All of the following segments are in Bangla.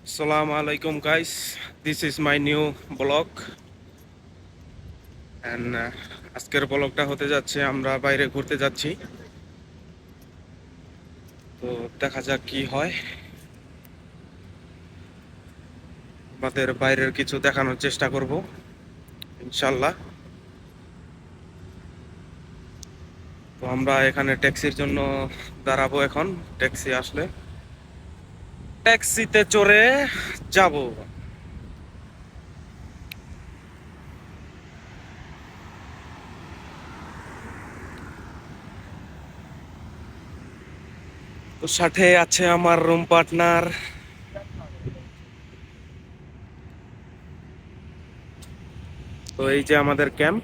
Assalamu alaikum guys, this is my new blog and আজকের ব্লগটা হতে যাচ্ছে আমরা বাইরে ঘুরতে যাচ্ছি। তো দেখা যাক কি হয়, আমাদের বাইরের কিছু দেখানোর চেষ্টা করব ইনশাল্লাহ। তো আমরা এখানে ট্যাক্সির জন্য দাঁড়াবো, এখন ট্যাক্সি আসলে ট্যাক্সিতে চড়ে যাব। তো সাথে আছে আমার রুম পার্টনার। তো এই যে আমাদের ক্যাম্প।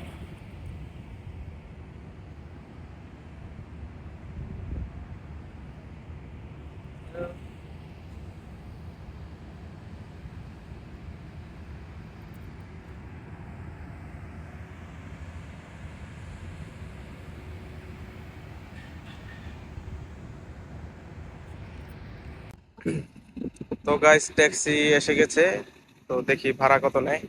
তো গাইস ট্যাক্সি এসে গেছে, তো দেখি ভাড়া কত নেয়।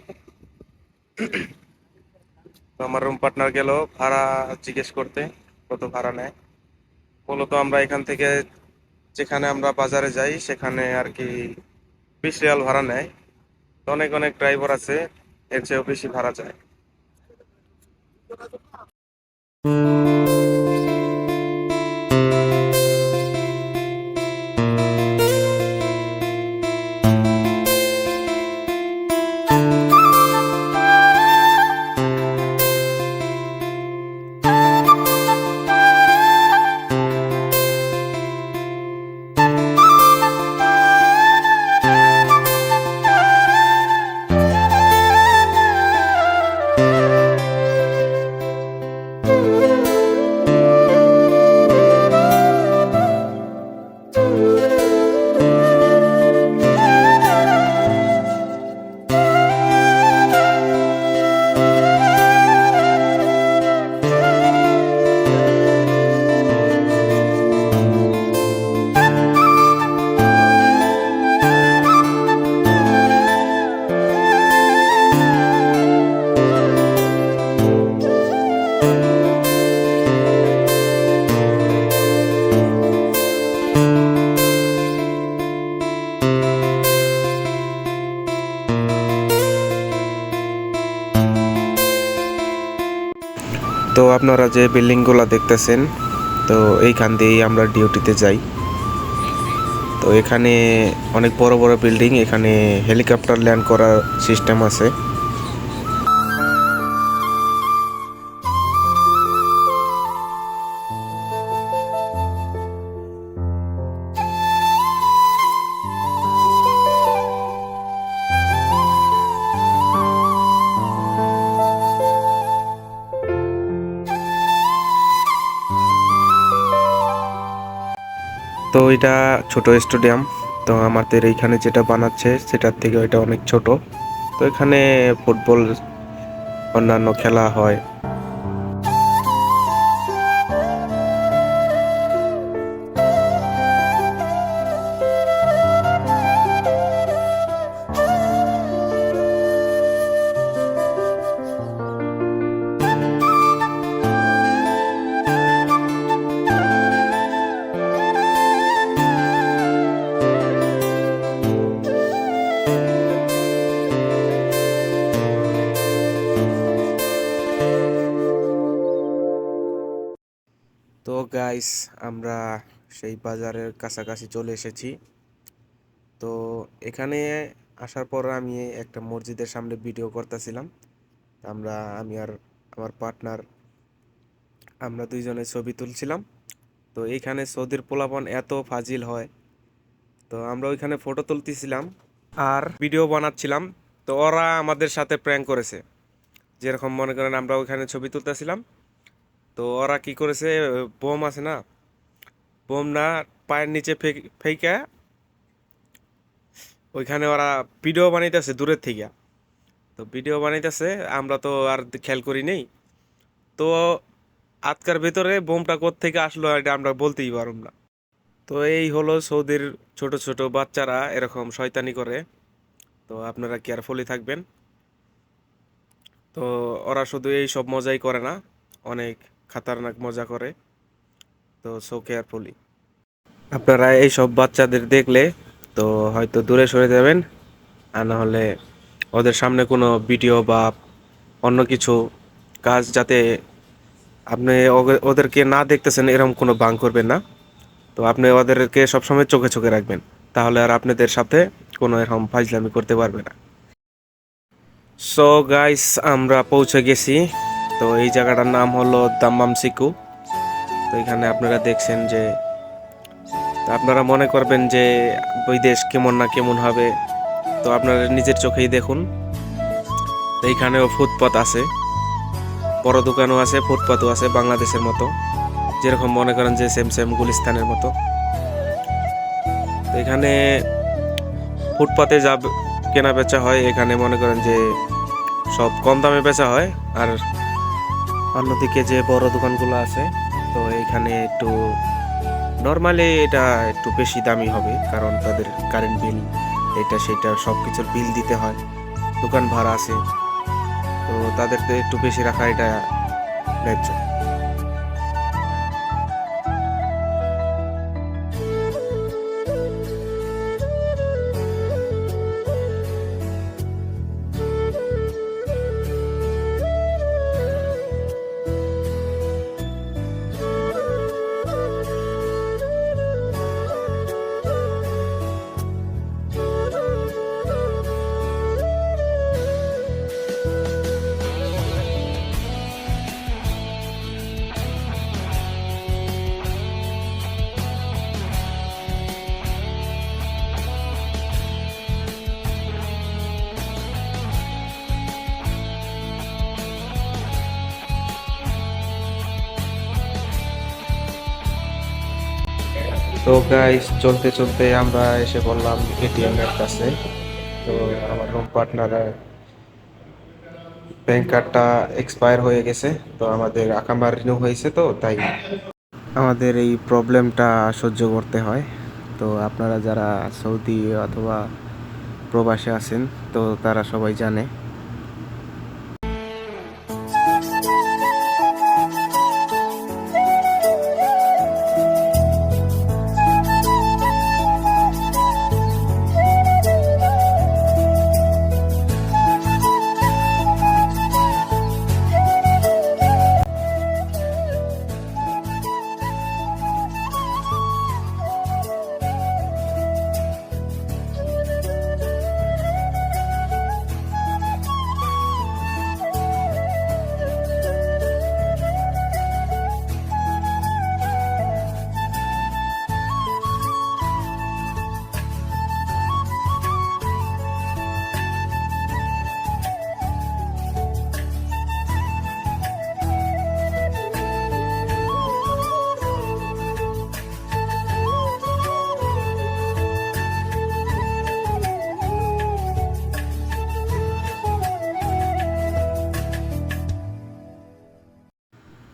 তো আমার রুম পার্টনার গেল ভাড়া জিজ্ঞেস করতে কত ভাড়া নেয়। মূলত আমরা এখান থেকে যেখানে আমরা বাজারে যাই সেখানে আর কি 20 রিয়াল ভাড়া নেয়। তো অনেক অনেক ড্রাইভার আছে এর চেয়েও বেশি ভাড়া চায়। তো আপনারা যে বিল্ডিংগুলো দেখতেছেন, তো এইখান দিয়েই আমরা ডিউটিতে যাই। তো এখানে অনেক বড় বড় বিল্ডিং, এখানে হেলিকপ্টার ল্যান্ড করার সিস্টেম আছে। তো এটা ছোট স্টেডিয়াম। তো আমাদের এইখানে যেটা বানাচ্ছে সেটার থেকে এটা অনেক ছোট। তো এখানে ফুটবল অন্যান্য খেলা হয়। তো গাইস আমরা সেই বাজারের কাছাকাছি চলে এসেছি। তো এখানে আসার পর আমি একটা মসজিদের সামনে ভিডিও করতেছিলাম। আমি আর আমার পার্টনার আমরা দুইজনে ছবি তুলছিলাম। তো এইখানে সৌদির পোলাপান এত ফাজিল হয়, তো আমরা ওইখানে ফটো তুলতেছিলাম আর ভিডিও বানাচ্ছিলাম। তো ওরা আমাদের সাথে প্র্যাঙ্ক করেছে। যেরকম মনে করেন আমরা ওইখানে ছবি তুলতেছিলাম, তো ওরা কি করেছে, বোম আছে না, বোম না পায়ের নিচে ফেইকা ওইখানে ওরা ভিডিও বানাইতেছে দূরের থেকে। তো ভিডিও বানাইতেছে, আমরা তো আর খেয়াল করি নেই। তো আজকার ভেতরে বোমটা কোত্থেকে আসলো এটা আমরা বলতেই পারব না। তো এই হলো সৌদির ছোট ছোট বাচ্চারা এরকম শয়তানি করে। তো আপনারা কেয়ারফুলি থাকবেন। তো ওরা শুধু এই সব মজাই করে না, অনেক খাতারনাক মজা করে। তো সো কেয়ারফুলি আপনারা এই সব বাচ্চাদের দেখলে তো হয়তো দূরে সরে যাবেন, আর না হলে ওদের সামনে কোনো ভিডিও বা অন্য কিছু কাজ যাতে আপনি ওদেরকে না দেখতেছেন এরকম কোনো বাং করবেন না। তো আপনি ওদেরকে সবসময় চোখে চোখে রাখবেন, তাহলে আর আপনাদের সাথে কোনো এরকম ফাজলামি করতে পারবে না। সো গাইস, আমরা পৌঁছে গেছি। তো এই জায়গাটার নাম হলো দাম্মাম সিকু। তো এখানে আপনারা দেখছেন যে, তো আপনারা মনে করবেন যে ওই দেশ কেমন না কেমন হবে, তো আপনারা নিজের চোখেই দেখুন। তো এইখানেও ফুটপাত আছে, বড় দোকানও আছে, ফুটপাতও আছে বাংলাদেশের মতো, যেরকম মনে করেন যে সেম সেম গুলিস্তানের মতো। তো এখানে ফুটপাতে যা কেনা বেচা হয়, এখানে মনে করেন যে সব কম দামে বেচা হয়। আর অন্যদিকে যে বড় দোকানগুলো আছে, তো এখানে একটু নর্মালি এটা একটু বেশি দামি হবে, কারণ তাদের কারেন্ট বিল, এটা সেটা সব কিছুর বিল দিতে হয়, দোকান ভাড়া আছে। তো তাদেরকে একটু বেশি রাখা এটা ন্যায্য। তো গাইস, চলতে চলতে আমরা এসে বললাম এটিএম এর কাছে। তো আমার রুম পার্টনারের ব্যাংক কার্ডটা এক্সপায়ার হয়ে গেছে, তো আমাদের আকামা রিনিউ হয়েছে, তো তাই আমাদের এই প্রবলেমটা সহ্য করতে হয়। তো আপনারা যারা সৌদি অথবা প্রবাসে আছেন, তো তারা সবাই জানে।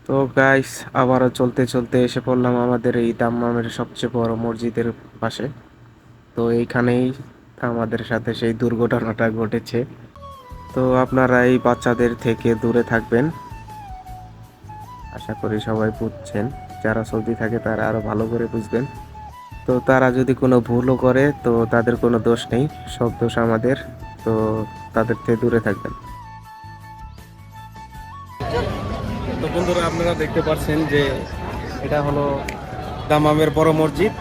তো গাইস, আবারও চলতে চলতে এসে পড়লাম আমাদের এই দাম্মামের সবচেয়ে বড় মসজিদের পাশে। তো এইখানেই আমাদের সাথে সেই দুর্ঘটনাটা ঘটেছে। তো আপনারা এই বাচ্চাদের থেকে দূরে থাকবেন, আশা করি সবাই বুঝছেন। যারা সৌদি থাকে তারা আরো ভালো করে বুঝবেন। তো তারা যদি কোনো ভুলও করে, তো তাদের কোনো দোষ নেই, সব দোষ আমাদের। তো তাদের থেকে দূরে থাকবেন। তো বন্ধুরা, আপনারা দেখতে পাচ্ছেন যে এটা হলো দামামের বড় মসজিদ।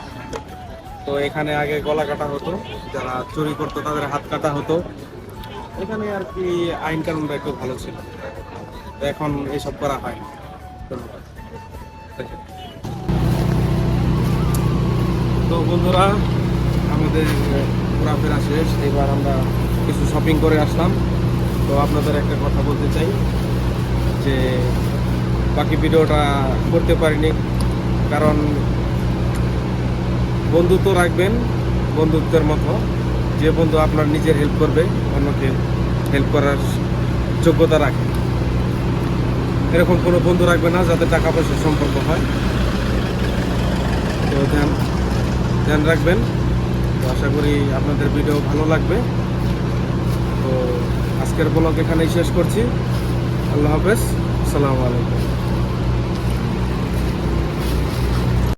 তো এখানে আগে গলা কাটা হতো, যারা চুরি করতো তাদের হাত কাটা হতো। এখানে আর কি আইন কানুনটা একটু ভালো ছিল, তো এখন এসব করা হয়। ধন্যবাদ। তো বন্ধুরা, আমাদের ঘোরাফেরা শেষ, এবার আমরা কিছু শপিং করে আসলাম। তো আপনাদের একটা কথা বলতে চাই যে বাকি ভিডিওটা করতে পারিনি, কারণ বন্ধুত্ব রাখবেন বন্ধুত্বের মতো। যে বন্ধু আপনার নিজের হেল্প করবে, অন্যকে হেল্প করার যোগ্যতা রাখে, এরকম কোনো বন্ধু রাখবে না যাতে টাকা পয়সার সম্পর্ক হয়। তো ধ্যান রাখবেন। তো আশা করি আপনাদের ভিডিও ভালো লাগবে। তো আজকের ব্লগ এখানেই শেষ করছি। আল্লাহ হাফেজ, আসসালামু আলাইকুম।